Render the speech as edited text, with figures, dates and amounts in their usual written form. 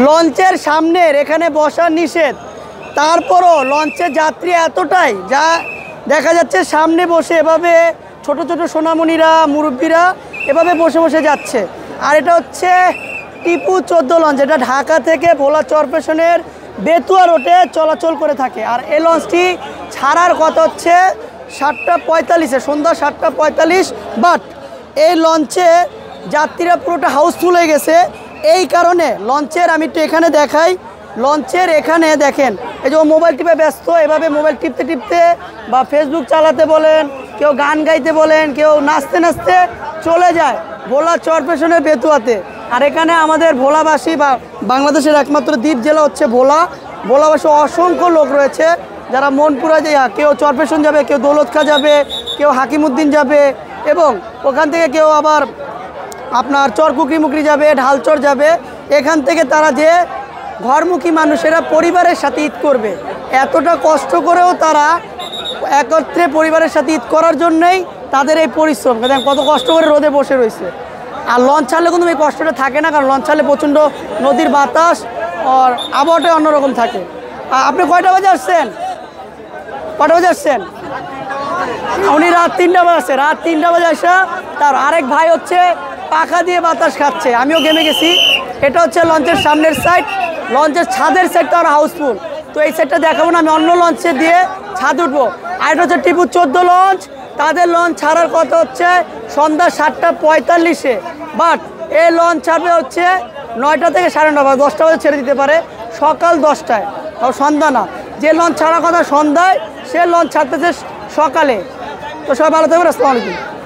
লঞ্চের সামনের এখানে বসা নিষেধ, তারপরও লঞ্চের যাত্রী এতটাই যা দেখা যাচ্ছে সামনে বসে এভাবে ছোট ছোট সোনামণিরা মুরব্বীরা এভাবে বসে বসে যাচ্ছে। আর এটা হচ্ছে টিপু 14 লঞ্চ, এটা ঢাকা থেকে ভোলা চরপেশনের বেতুয়া রোডে চলাচল করে থাকে। আর এই লঞ্চটি ছাড়ার কথা হচ্ছে 7টা 45-এ, সন্ধ্যা 7টা 45। বাট এই লঞ্চে যাত্রীরা পুরোটা হাউসফুল হয়ে গেছে। এই কারণে লঞ্চের আমি একটু এখানে দেখাই, লঞ্চের এখানে দেখেন এই যে মোবাইল টিপে ব্যস্ত, এভাবে মোবাইল টিপতে টিপতে বা ফেসবুক চালাতে বলেন, কেউ গান গাইতে বলেন, কেউ নাচতে নাচতে চলে যায় ভোলা চরপেশনের বেতুয়াতে। আর এখানে আমাদের ভোলাবাসী বা বাংলাদেশের একমাত্র দ্বীপ জেলা হচ্ছে ভোলাবাসী অসংখ্য লোক রয়েছে যারা মনপুরা যায়, কেউ চরপেশন যাবে, কেউ দৌলতখা যাবে, কেউ হাকিমউদ্দিন যাবে, এবং ওখান থেকে কেউ আবার আপনার চরকুকরি মুকরি যাবে, ঢালচর যাবে। এখান থেকে তারা যে ঘরমুখী মানুষেরা পরিবারের সাথে ঈদ করবে, এতটা কষ্ট করেও তারা একত্রে পরিবারের সাথে ঈদ করার জন্যই তাদের এই পরিশ্রম। দেখেন কত কষ্ট করে রোদে বসে রয়েছে। আর লঞ্চ ছাড়লে কিন্তু এই কষ্টটা থাকে না, কারণ লঞ্চ ছাড়লে প্রচণ্ড নদীর বাতাস আর আবহাওয়াটা অন্যরকম থাকে। আপনি কয়টা বাজে আসছেন? কটা বাজে আসছেন? উনি রাত 3টা বাজে আসছে। রাত 3টা বাজে আসা তার আরেক ভাই হচ্ছে পাখা দিয়ে বাতাস খাচ্ছে, আমিও ঘেমে গেছি। এটা হচ্ছে লঞ্চের সামনের সাইড, লঞ্চের ছাদের সাইড তো আর হাউসফুল, তো এই সাইডটা দেখাবো না, আমি অন্য লঞ্চে দিয়ে ছাদ উঠবো। আর এটা হচ্ছে টিপু 14 লঞ্চ, তাদের লঞ্চ ছাড়ার কথা হচ্ছে সন্ধ্যা 7টা 45-এ। বাট এই লঞ্চ ছাড়বে হচ্ছে 9টা থেকে 9:30 বা 10টা বাজে ছেড়ে দিতে পারে, সকাল 10টায়, তাও সন্ধ্যা না। যে লঞ্চ ছাড়ার কথা সন্ধ্যায়, সে লঞ্চ ছাড়তেছে সকালে। তো সবাই ভালো থাকবেন, আসসালামু আলাইকুম।